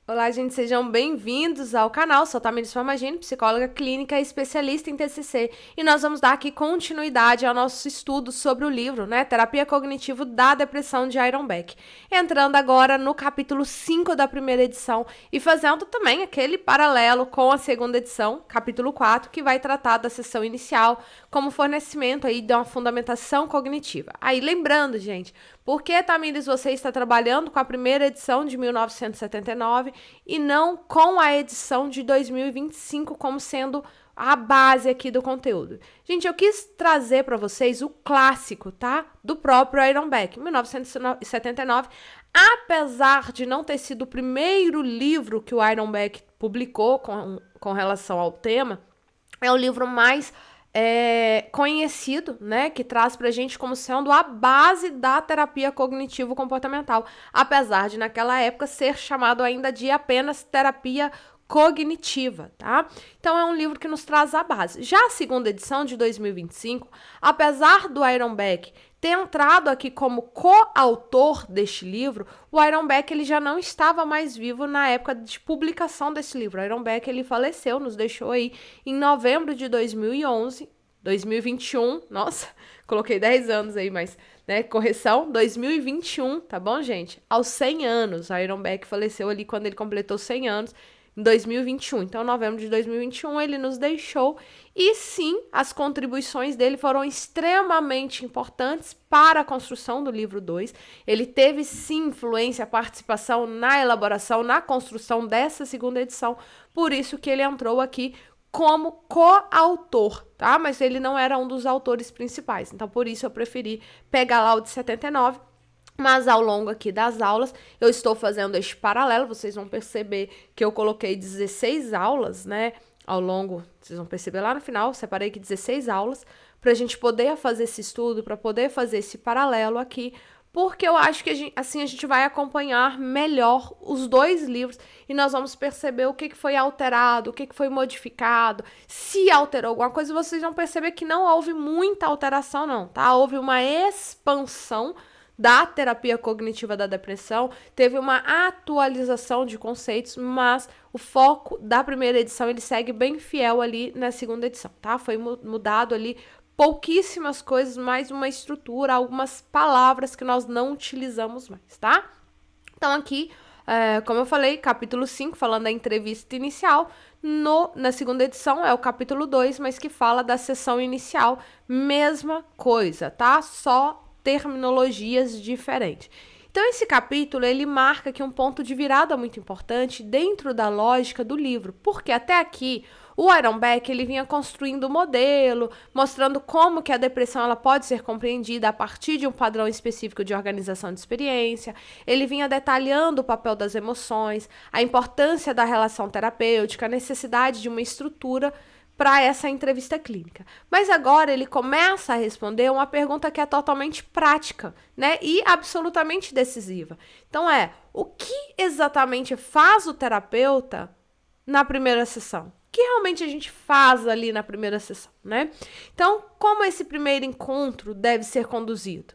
Olá, gente, sejam bem-vindos ao canal. Sou Tamires Famagini, psicóloga clínica e especialista em TCC. E nós vamos dar aqui continuidade ao nosso estudo sobre o livro, Terapia Cognitivo da Depressão, de Aaron Beck. Entrando agora no capítulo 5 da primeira edição e fazendo também aquele paralelo com a segunda edição, capítulo 4, que vai tratar da sessão inicial como fornecimento aí de uma fundamentação cognitiva. Aí, lembrando, gente, por que, Tamires, você está trabalhando com a primeira edição de 1979 e não com a edição de 2025 como sendo a base aqui do conteúdo? Gente, eu quis trazer para vocês o clássico, tá? Do próprio Aaron Beck, 1979. Apesar de não ter sido o primeiro livro que o Aaron Beck publicou com relação ao tema, é o livro mais conhecido, que traz pra gente como sendo a base da terapia cognitivo-comportamental, apesar de naquela época ser chamado ainda de apenas terapia cognitiva, tá? Então é um livro que nos traz a base. Já a segunda edição de 2025, apesar do Aaron Beck ter entrado aqui como coautor deste livro, o Aaron Beck ele já não estava mais vivo na época de publicação desse livro. O Aaron Beck ele faleceu, nos deixou aí em novembro de 2021, nossa, coloquei 10 anos aí, mas, correção, 2021, tá bom, gente? Aos 100 anos, a Aaron Beck faleceu ali quando ele completou 100 anos, em 2021. Então, em novembro de 2021, ele nos deixou. E sim, as contribuições dele foram extremamente importantes para a construção do livro 2. Ele teve sim influência, participação na elaboração, na construção dessa segunda edição. Por isso que ele entrou aqui como coautor, tá? Mas ele não era um dos autores principais. Então, por isso eu preferi pegar lá o de 79. Mas ao longo aqui das aulas, eu estou fazendo este paralelo, vocês vão perceber que eu coloquei 16 aulas, ao longo, vocês vão perceber lá no final, separei aqui 16 aulas, para a gente poder fazer esse estudo, para poder fazer esse paralelo aqui, porque eu acho que a gente vai acompanhar melhor os dois livros e nós vamos perceber o que foi alterado, o que foi modificado, se alterou alguma coisa, vocês vão perceber que não houve muita alteração não, tá? Houve uma expansão da terapia cognitiva da depressão, teve uma atualização de conceitos, mas o foco da primeira edição ele segue bem fiel ali na segunda edição, tá? Foi mudado ali pouquíssimas coisas, mais uma estrutura, algumas palavras que nós não utilizamos mais, tá? Então aqui, como eu falei, capítulo 5, falando da entrevista inicial, na segunda edição é o capítulo 2, mas que fala da sessão inicial, mesma coisa, tá? Só terminologias diferentes. Então, esse capítulo, ele marca aqui um ponto de virada muito importante dentro da lógica do livro, porque até aqui, o Aaron Beck, ele vinha construindo um modelo, mostrando como que a depressão ela pode ser compreendida a partir de um padrão específico de organização de experiência, ele vinha detalhando o papel das emoções, a importância da relação terapêutica, a necessidade de uma estrutura para essa entrevista clínica. Mas agora ele começa a responder uma pergunta que é totalmente prática, e absolutamente decisiva. Então o que exatamente faz o terapeuta na primeira sessão? O que realmente a gente faz ali na primeira sessão, Então, como esse primeiro encontro deve ser conduzido?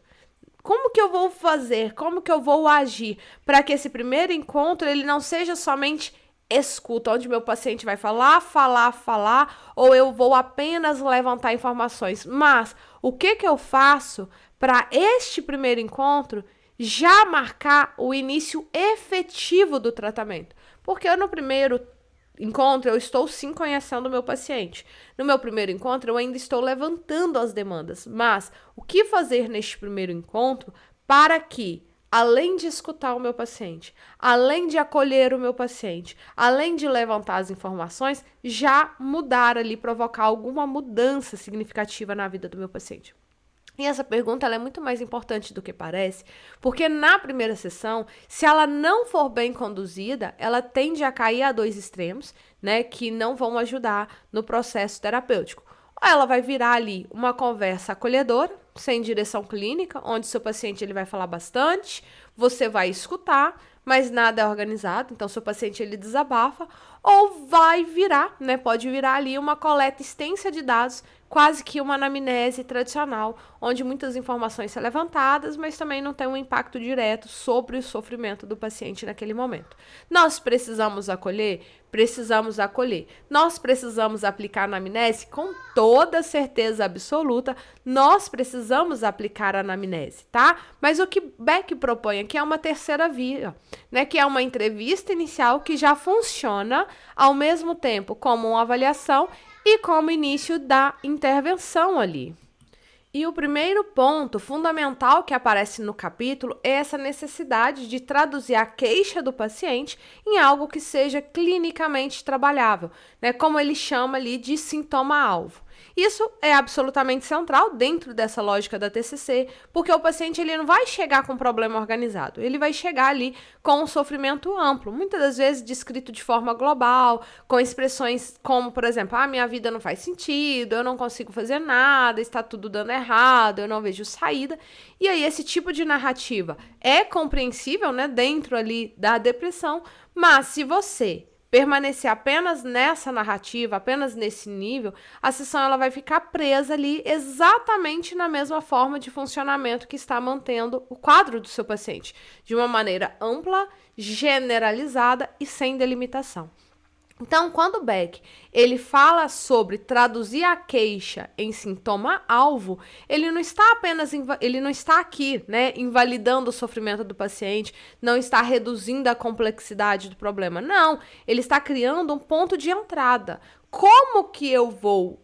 Como que eu vou fazer? Como que eu vou agir para que esse primeiro encontro ele não seja somente escuta, onde meu paciente vai falar, ou eu vou apenas levantar informações. Mas o que eu faço para este primeiro encontro já marcar o início efetivo do tratamento? Porque no primeiro encontro eu estou sim conhecendo o meu paciente. No meu primeiro encontro eu ainda estou levantando as demandas. Mas o que fazer neste primeiro encontro para que além de escutar o meu paciente, além de acolher o meu paciente, além de levantar as informações, já mudar ali, provocar alguma mudança significativa na vida do meu paciente? E essa pergunta ela é muito mais importante do que parece, porque na primeira sessão, se ela não for bem conduzida, ela tende a cair a dois extremos, que não vão ajudar no processo terapêutico. Ou ela vai virar ali uma conversa acolhedora, sem direção clínica, onde seu paciente ele vai falar bastante, você vai escutar, mas nada é organizado, então seu paciente ele desabafa, ou vai virar, pode virar ali uma coleta extensa de dados quase que uma anamnese tradicional, onde muitas informações são levantadas, mas também não tem um impacto direto sobre o sofrimento do paciente naquele momento. Nós precisamos acolher? Precisamos acolher. Nós precisamos aplicar a anamnese? Com toda certeza absoluta, nós precisamos aplicar a anamnese, tá? Mas o que Beck propõe aqui é uma terceira via, né? Que é uma entrevista inicial que já funciona ao mesmo tempo como uma avaliação e como início da intervenção ali. E o primeiro ponto fundamental que aparece no capítulo é essa necessidade de traduzir a queixa do paciente em algo que seja clinicamente trabalhável, né? Como ele chama ali de sintoma-alvo. Isso é absolutamente central dentro dessa lógica da TCC, porque o paciente ele não vai chegar com um problema organizado, ele vai chegar ali com um sofrimento amplo, muitas das vezes descrito de forma global, com expressões como, por exemplo, minha vida não faz sentido, eu não consigo fazer nada, está tudo dando errado, eu não vejo saída. E aí esse tipo de narrativa é compreensível, né, dentro ali da depressão, mas se você permanecer apenas nessa narrativa, apenas nesse nível, a sessão ela vai ficar presa ali exatamente na mesma forma de funcionamento que está mantendo o quadro do seu paciente, de uma maneira ampla, generalizada e sem delimitação. Então, quando Beck ele fala sobre traduzir a queixa em sintoma-alvo, ele não está apenas ele não está aqui, né, invalidando o sofrimento do paciente, não está reduzindo a complexidade do problema. Não, ele está criando um ponto de entrada. Como que eu vou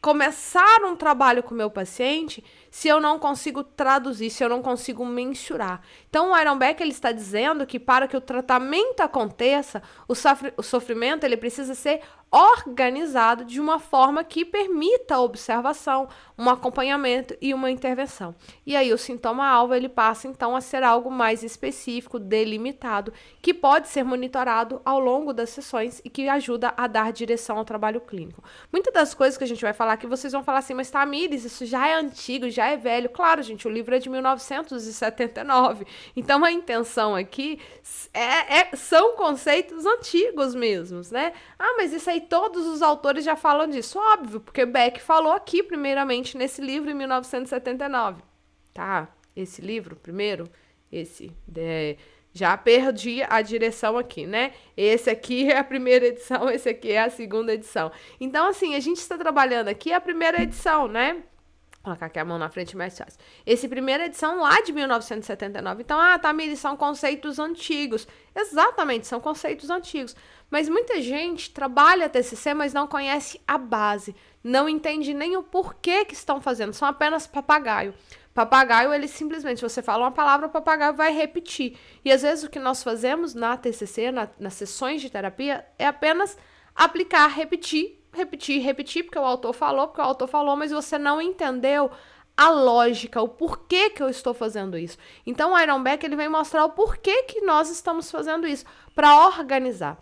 começar um trabalho com o meu paciente se eu não consigo traduzir, se eu não consigo mensurar? Então, o Aaron Beck ele está dizendo que para que o tratamento aconteça, o sofrimento ele precisa ser organizado de uma forma que permita a observação, um acompanhamento e uma intervenção. E aí o sintoma-alvo ele passa então a ser algo mais específico, delimitado, que pode ser monitorado ao longo das sessões e que ajuda a dar direção ao trabalho clínico. Muitas das coisas que a gente vai falar aqui, vocês vão falar assim, mas Tamires, isso já é antigo, já é velho. Claro, gente, o livro é de 1979. Então a intenção aqui são conceitos antigos mesmos, né? Mas isso aí todos os autores já falam disso. Óbvio, porque Beck falou aqui primeiramente nesse livro em 1979. Tá? Esse livro, primeiro, já perdi a direção aqui, né? Esse aqui é a primeira edição, esse aqui é a segunda edição. Então, assim, a gente está trabalhando aqui a primeira edição, né? Vou colocar aqui a mão na frente mais fácil. Esse primeira edição lá de 1979. Então, Tamires, são conceitos antigos. Exatamente, são conceitos antigos. Mas muita gente trabalha TCC, mas não conhece a base. Não entende nem o porquê que estão fazendo. São apenas papagaio. Papagaio, ele simplesmente, se você fala uma palavra, o papagaio vai repetir. E às vezes o que nós fazemos na TCC, nas sessões de terapia, é apenas aplicar, repetir, porque o autor falou, mas você não entendeu a lógica, o porquê que eu estou fazendo isso. Então, o Aaron Beck, ele vem mostrar o porquê que nós estamos fazendo isso, para organizar.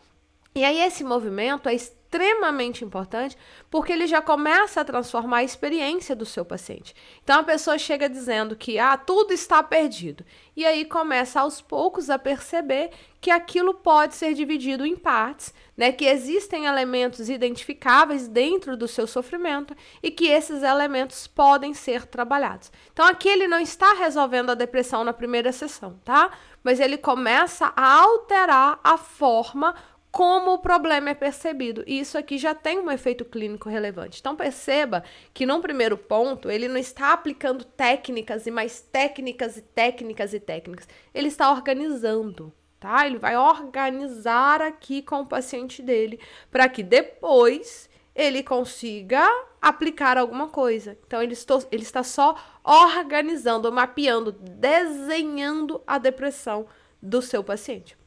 E aí, esse movimento é extremamente importante porque ele já começa a transformar a experiência do seu paciente. Então, a pessoa chega dizendo que tudo está perdido. E aí começa aos poucos a perceber que aquilo pode ser dividido em partes, né? Que existem elementos identificáveis dentro do seu sofrimento e que esses elementos podem ser trabalhados. Então, aqui ele não está resolvendo a depressão na primeira sessão, tá? Mas ele começa a alterar a forma como o problema é percebido. E isso aqui já tem um efeito clínico relevante. Então, perceba que, num primeiro ponto, ele não está aplicando técnicas e mais técnicas e técnicas e técnicas. Ele está organizando, tá? Ele vai organizar aqui com o paciente dele, para que depois ele consiga aplicar alguma coisa. Então, ele está só organizando, mapeando, desenhando a depressão do seu paciente.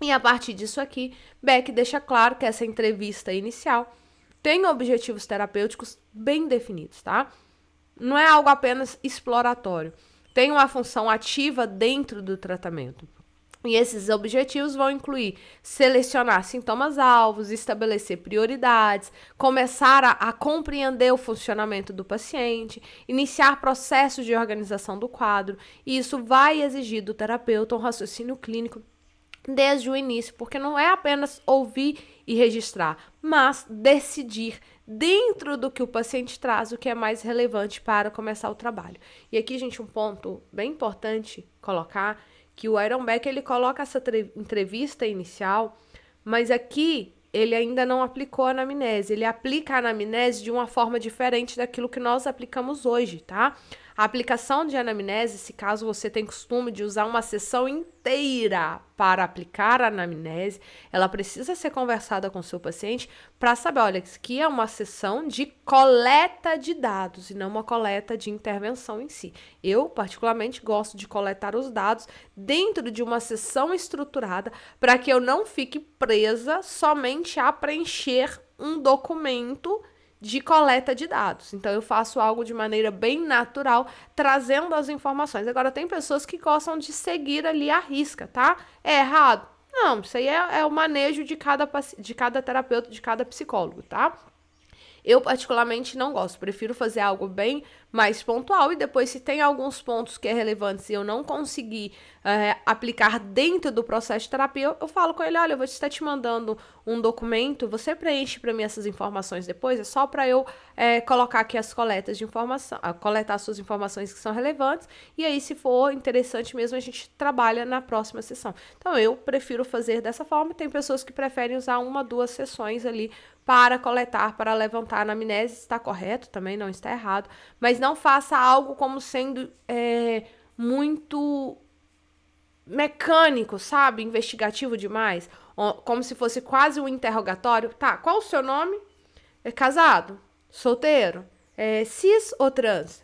E a partir disso aqui, Beck deixa claro que essa entrevista inicial tem objetivos terapêuticos bem definidos, tá? Não é algo apenas exploratório. Tem uma função ativa dentro do tratamento. E esses objetivos vão incluir selecionar sintomas-alvos, estabelecer prioridades, começar a compreender o funcionamento do paciente, iniciar processos de organização do quadro. E isso vai exigir do terapeuta um raciocínio clínico desde o início, porque não é apenas ouvir e registrar, mas decidir dentro do que o paciente traz, o que é mais relevante para começar o trabalho. E aqui, gente, um ponto bem importante colocar, que o Aaron Beck, ele coloca essa entrevista inicial, mas aqui ele ainda não aplicou a anamnese, ele aplica a anamnese de uma forma diferente daquilo que nós aplicamos hoje, tá? A aplicação de anamnese, se caso você tem costume de usar uma sessão inteira para aplicar a anamnese, ela precisa ser conversada com o seu paciente para saber, olha, isso aqui é uma sessão de coleta de dados e não uma coleta de intervenção em si. Eu, particularmente, gosto de coletar os dados dentro de uma sessão estruturada para que eu não fique presa somente a preencher um documento de coleta de dados. Então, eu faço algo de maneira bem natural, trazendo as informações. Agora, tem pessoas que gostam de seguir ali à risca, tá? É errado? Não, isso aí é o manejo de cada terapeuta, de cada psicólogo, tá? Eu, particularmente, não gosto. Prefiro fazer algo bem mais pontual e depois, se tem alguns pontos que é relevante e eu não conseguir aplicar dentro do processo de terapia, eu falo com ele, olha, eu vou estar te mandando um documento, você preenche para mim essas informações depois, é só para eu colocar aqui as coletas de informação, coletar as suas informações que são relevantes, e aí, se for interessante mesmo, a gente trabalha na próxima sessão. Então, eu prefiro fazer dessa forma. Tem pessoas que preferem usar 1, 2 sessões ali para coletar, para levantar a anamnese, está correto, também não está errado, mas não faça algo como sendo muito mecânico, sabe? Investigativo demais, como se fosse quase um interrogatório. Tá, qual o seu nome? É casado? Solteiro? Cis ou trans?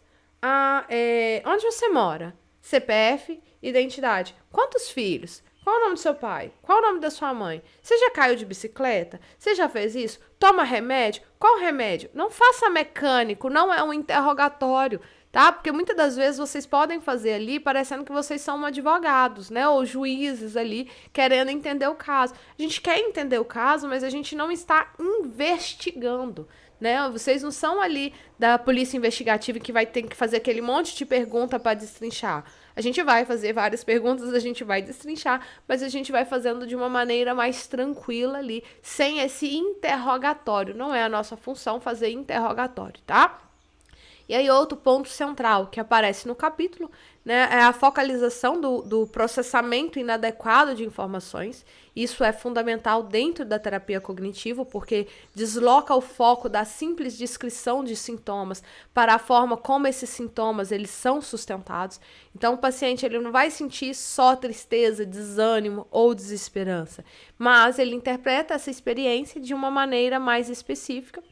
Onde você mora? CPF, identidade. Quantos filhos? Qual o nome do seu pai? Qual o nome da sua mãe? Você já caiu de bicicleta? Você já fez isso? Toma remédio? Qual remédio? Não faça mecânico, não é um interrogatório, tá? Porque muitas das vezes vocês podem fazer ali parecendo que vocês são advogados, né? Ou juízes ali, querendo entender o caso. A gente quer entender o caso, mas a gente não está investigando, né? Vocês não são ali da polícia investigativa que vai ter que fazer aquele monte de pergunta para destrinchar. A gente vai fazer várias perguntas, a gente vai destrinchar, mas a gente vai fazendo de uma maneira mais tranquila ali, sem esse interrogatório. Não é a nossa função fazer interrogatório, tá? E aí, outro ponto central que aparece no capítulo, né, é a focalização do processamento inadequado de informações. Isso é fundamental dentro da terapia cognitiva, porque desloca o foco da simples descrição de sintomas para a forma como esses sintomas eles são sustentados. Então, o paciente ele não vai sentir só tristeza, desânimo ou desesperança, mas ele interpreta essa experiência de uma maneira mais específica.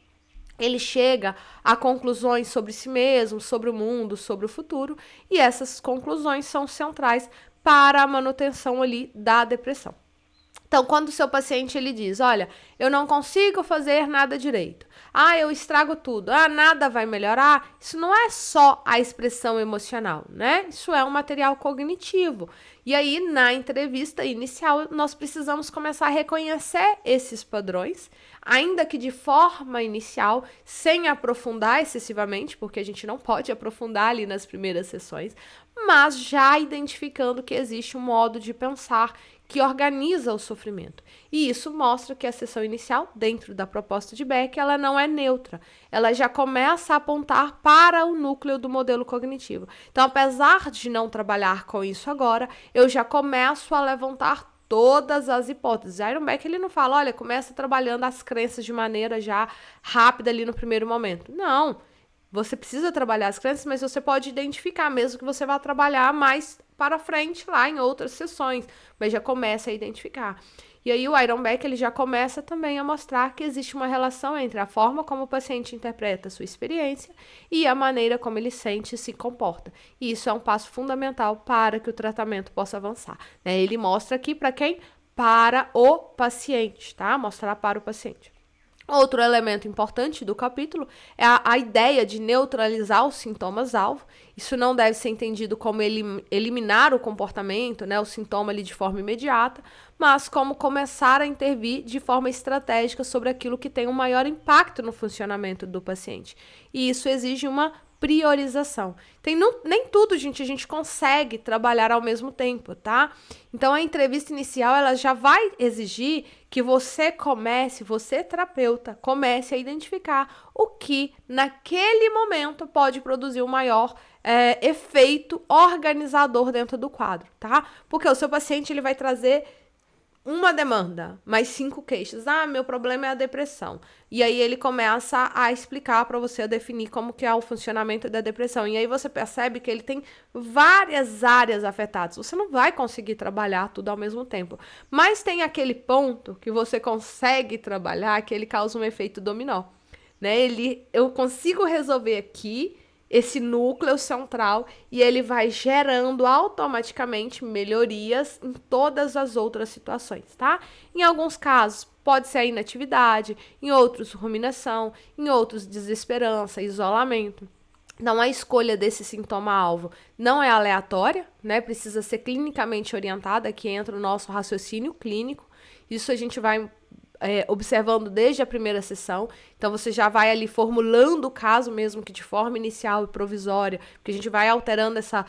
Ele chega a conclusões sobre si mesmo, sobre o mundo, sobre o futuro, e essas conclusões são centrais para a manutenção ali da depressão. Então, quando o seu paciente ele diz, olha, eu não consigo fazer nada direito, eu estrago tudo, nada vai melhorar, isso não é só a expressão emocional, né? Isso é um material cognitivo. E aí, na entrevista inicial, nós precisamos começar a reconhecer esses padrões, ainda que de forma inicial, sem aprofundar excessivamente, porque a gente não pode aprofundar ali nas primeiras sessões, mas já identificando que existe um modo de pensar que organiza o sofrimento. E isso mostra que a sessão inicial, dentro da proposta de Beck, ela não é neutra. Ela já começa a apontar para o núcleo do modelo cognitivo. Então, apesar de não trabalhar com isso agora, eu já começo a levantar todas as hipóteses. Aaron Beck, ele não fala, olha, começa trabalhando as crenças de maneira já rápida ali no primeiro momento. Não. Você precisa trabalhar as crenças, mas você pode identificar, mesmo que você vá trabalhar mais para frente lá em outras sessões, mas já começa a identificar. E aí o Aaron Beck ele já começa também a mostrar que existe uma relação entre a forma como o paciente interpreta a sua experiência e a maneira como ele sente e se comporta. E isso é um passo fundamental para que o tratamento possa avançar, né? Ele mostra aqui para quem? Para o paciente, tá? Mostrar para o paciente. Outro elemento importante do capítulo é a ideia de neutralizar os sintomas-alvo. Isso não deve ser entendido como eliminar o comportamento, né, o sintoma ali de forma imediata, mas como começar a intervir de forma estratégica sobre aquilo que tem um maior impacto no funcionamento do paciente. E isso exige uma priorização. Nem tudo, gente, a gente consegue trabalhar ao mesmo tempo, tá? Então, a entrevista inicial, ela já vai exigir que você terapeuta, comece a identificar o que, naquele momento, pode produzir o maior efeito organizador dentro do quadro, tá? Porque o seu paciente, ele vai trazer uma demanda, mais 5 queixas. Meu problema é a depressão. E aí ele começa a explicar para você, a definir como que é o funcionamento da depressão. E aí você percebe que ele tem várias áreas afetadas. Você não vai conseguir trabalhar tudo ao mesmo tempo. Mas tem aquele ponto que você consegue trabalhar, que ele causa um efeito dominó, né? Eu consigo resolver aqui esse núcleo central e ele vai gerando automaticamente melhorias em todas as outras situações, tá? Em alguns casos, pode ser a inatividade, em outros, ruminação, em outros, desesperança, isolamento. Então, a escolha desse sintoma-alvo não é aleatória, né? Precisa ser clinicamente orientada, que entra o nosso raciocínio clínico. Isso a gente vai observando desde a primeira sessão. Então, você já vai ali formulando o caso, mesmo que de forma inicial e provisória, porque a gente vai alterando essa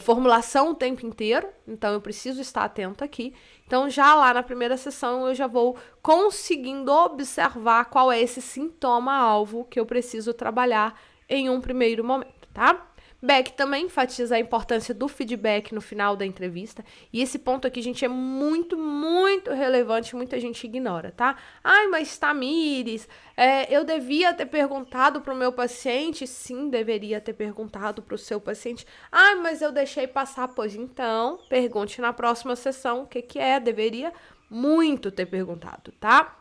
formulação o tempo inteiro. Então, eu preciso estar atento aqui. Então, já lá na primeira sessão, eu já vou conseguindo observar qual é esse sintoma-alvo que eu preciso trabalhar em um primeiro momento, tá? Beck também enfatiza a importância do feedback no final da entrevista. E esse ponto aqui, gente, é muito, muito relevante. Muita gente ignora, tá? Mas Tamires, eu devia ter perguntado para o meu paciente. Sim, deveria ter perguntado para o seu paciente. Mas eu deixei passar. Pois então, pergunte na próxima sessão o que é. Deveria muito ter perguntado, tá?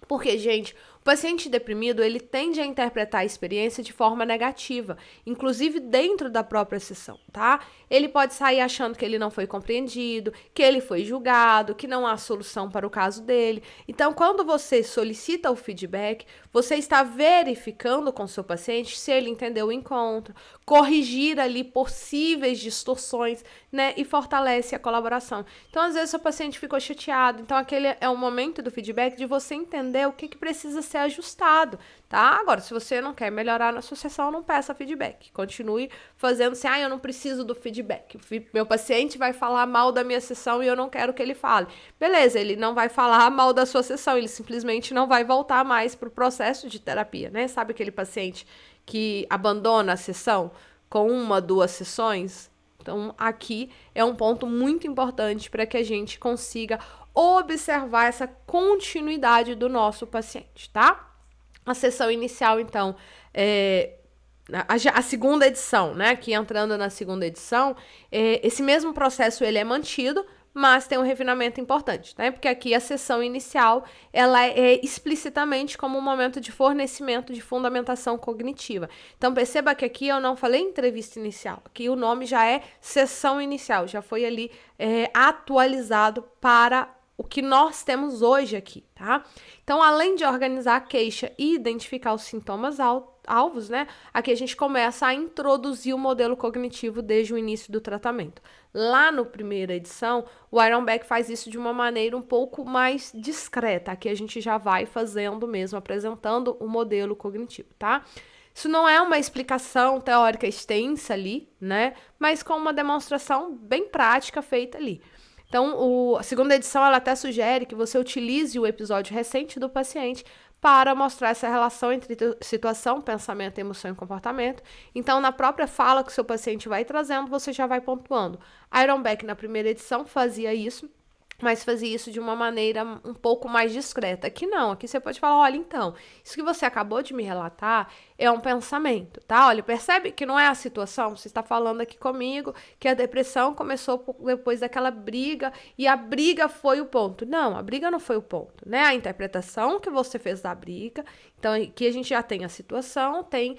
Porque, gente, o paciente deprimido, ele tende a interpretar a experiência de forma negativa, inclusive dentro da própria sessão, tá? Ele pode sair achando que ele não foi compreendido, que ele foi julgado, que não há solução para o caso dele. Então, quando você solicita o feedback, você está verificando com o seu paciente se ele entendeu o encontro, corrigir ali possíveis distorções, né? E fortalece a colaboração. Então, às vezes, seu paciente ficou chateado. Então, aquele é o momento do feedback de você entender o que precisa ser ajustado, tá? Agora, se você não quer melhorar na sua sessão, não peça feedback. Continue fazendo assim, eu não preciso do feedback. Meu paciente vai falar mal da minha sessão e eu não quero que ele fale. Beleza, ele não vai falar mal da sua sessão, ele simplesmente não vai voltar mais para o processo de terapia, né? Sabe aquele paciente que abandona a sessão com 1, 2 sessões? Então, aqui é um ponto muito importante para que a gente consiga observar essa continuidade do nosso paciente, tá? A sessão inicial, então, a segunda edição, né? Aqui entrando na segunda edição, esse mesmo processo ele é mantido, mas tem um refinamento importante, né? Porque aqui a sessão inicial, ela é explicitamente como um momento de fornecimento de fundamentação cognitiva. Então, perceba que aqui eu não falei entrevista inicial, aqui o nome já é sessão inicial, já foi ali atualizado para o que nós temos hoje aqui, tá? Então, além de organizar a queixa e identificar os sintomas alvos, né? Aqui a gente começa a introduzir o modelo cognitivo desde o início do tratamento. Lá no primeira edição, o Aaron Beck faz isso de uma maneira um pouco mais discreta. Aqui a gente já vai fazendo mesmo, apresentando o modelo cognitivo, tá? Isso não é uma explicação teórica extensa ali, né? Mas com uma demonstração bem prática feita ali. Então, a segunda edição, ela até sugere que você utilize o episódio recente do paciente para mostrar essa relação entre situação, pensamento, emoção e comportamento. Então, na própria fala que o seu paciente vai trazendo, você já vai pontuando. Aaron Beck, na primeira edição, fazia isso, mas fazia isso de uma maneira um pouco mais discreta. Aqui não, aqui você pode falar, olha, então, isso que você acabou de me relatar é um pensamento, tá? Olha, percebe que não é a situação? Você está falando aqui comigo que a depressão começou depois daquela briga e a briga foi o ponto. Não, a briga não foi o ponto, né? A interpretação que você fez da briga. Então, aqui a gente já tem a situação, tem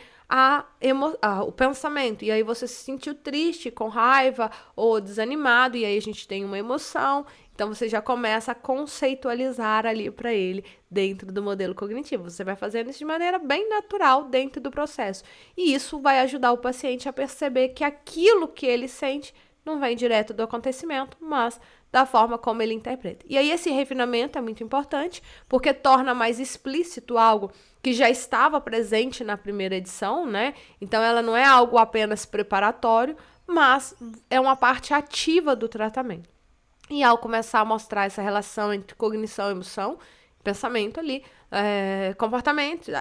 o pensamento. E aí você se sentiu triste, com raiva ou desanimado, e aí a gente tem uma emoção. Então, você já começa a conceitualizar ali para ele dentro do modelo cognitivo. Você vai fazendo isso de maneira bem natural dentro do processo. E isso vai ajudar o paciente a perceber que aquilo que ele sente não vem direto do acontecimento, mas da forma como ele interpreta. E aí esse refinamento é muito importante, porque torna mais explícito algo que já estava presente na primeira edição, né? Então ela não é algo apenas preparatório, mas é uma parte ativa do tratamento. E ao começar a mostrar essa relação entre cognição, emoção, pensamento ali, comportamento,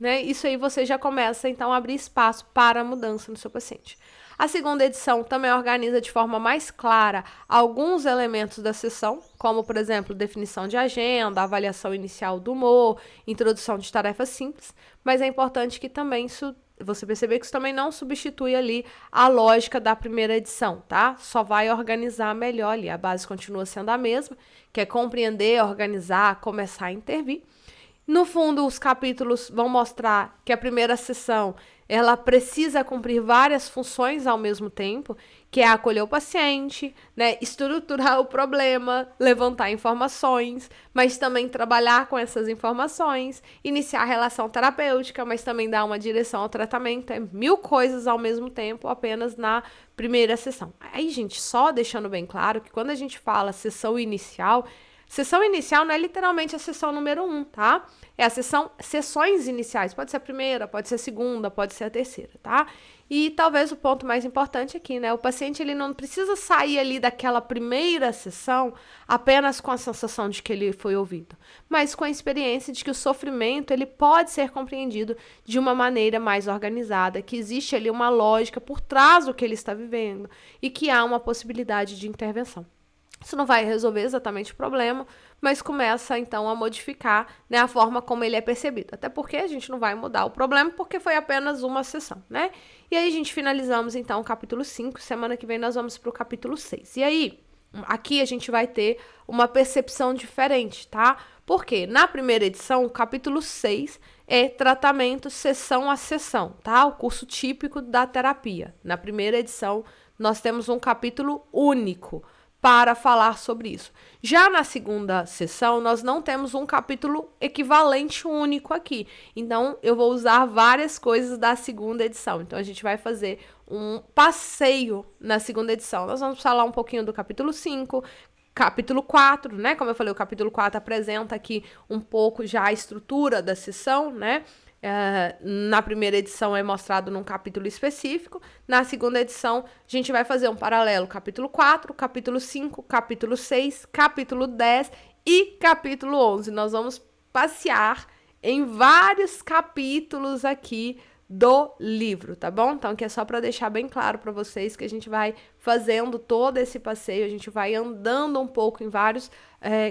né? Isso aí você já começa, então, a abrir espaço para a mudança no seu paciente. A segunda edição também organiza de forma mais clara alguns elementos da sessão, como, por exemplo, definição de agenda, avaliação inicial do humor, introdução de tarefas simples, mas é importante que também você perceber que isso também não substitui ali a lógica da primeira edição, tá? Só vai organizar melhor ali. A base continua sendo a mesma, que é compreender, organizar, começar a intervir. No fundo, os capítulos vão mostrar que a primeira sessão ela precisa cumprir várias funções ao mesmo tempo, que é acolher o paciente, né, estruturar o problema, levantar informações, mas também trabalhar com essas informações, iniciar a relação terapêutica, mas também dar uma direção ao tratamento. É 1000 coisas ao mesmo tempo, apenas na primeira sessão. Aí, gente, só deixando bem claro que quando a gente fala sessão inicial não é literalmente a sessão número 1, tá? É a sessões iniciais. Pode ser a primeira, pode ser a segunda, pode ser a terceira, tá? E talvez o ponto mais importante aqui, né? O paciente, ele não precisa sair ali daquela primeira sessão apenas com a sensação de que ele foi ouvido, mas com a experiência de que o sofrimento, ele pode ser compreendido de uma maneira mais organizada, que existe ali uma lógica por trás do que ele está vivendo e que há uma possibilidade de intervenção. Isso não vai resolver exatamente o problema, mas começa, então, a modificar, né, a forma como ele é percebido. Até porque a gente não vai mudar o problema, porque foi apenas uma sessão, né? E aí a gente finalizamos, então, o capítulo 5. Semana que vem nós vamos para o capítulo 6. E aí, aqui a gente vai ter uma percepção diferente, tá? Porque na primeira edição, o capítulo 6 é tratamento sessão a sessão, tá? O curso típico da terapia. Na primeira edição, nós temos um capítulo único para falar sobre isso. Já na segunda sessão, nós não temos um capítulo equivalente único aqui. Então, eu vou usar várias coisas da segunda edição. Então, a gente vai fazer um passeio na segunda edição. Nós vamos falar um pouquinho do capítulo 5, capítulo 4, né? Como eu falei, o capítulo 4 apresenta aqui um pouco já a estrutura da sessão, né? Na primeira edição é mostrado num capítulo específico. Na segunda edição, a gente vai fazer um paralelo capítulo 4, capítulo 5, capítulo 6, capítulo 10 e capítulo 11. Nós vamos passear em vários capítulos aqui do livro, tá bom? Então, aqui é só para deixar bem claro para vocês que a gente vai fazendo todo esse passeio, a gente vai andando um pouco em vários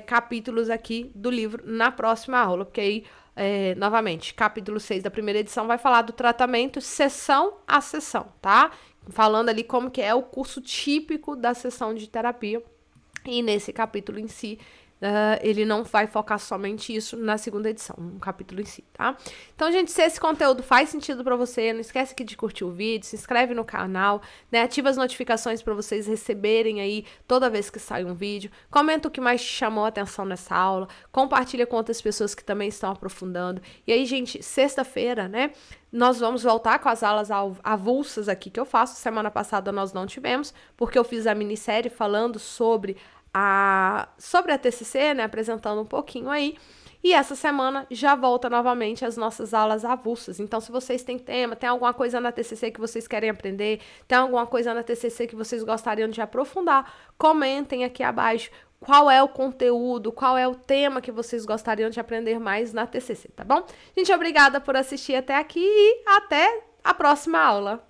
capítulos aqui do livro na próxima aula, porque aí novamente, capítulo 6 da primeira edição vai falar do tratamento sessão a sessão, tá? Falando ali como que é o curso típico da sessão de terapia. E nesse capítulo em si, ele não vai focar somente isso na segunda edição, no capítulo em si, tá? Então, gente, se esse conteúdo faz sentido pra você, não esquece aqui de curtir o vídeo, se inscreve no canal, né? Ativa as notificações pra vocês receberem aí toda vez que sai um vídeo. Comenta o que mais te chamou a atenção nessa aula, compartilha com outras pessoas que também estão aprofundando. E aí, gente, sexta-feira, né? Nós vamos voltar com as aulas avulsas aqui que eu faço. Semana passada nós não tivemos, porque eu fiz a minissérie falando sobre a TCC, né, apresentando um pouquinho aí, e essa semana já volta novamente as nossas aulas avulsas. Então, se vocês têm tema, tem alguma coisa na TCC que vocês querem aprender, tem alguma coisa na TCC que vocês gostariam de aprofundar, comentem aqui abaixo qual é o conteúdo, qual é o tema que vocês gostariam de aprender mais na TCC, tá bom? Gente, obrigada por assistir até aqui e até a próxima aula.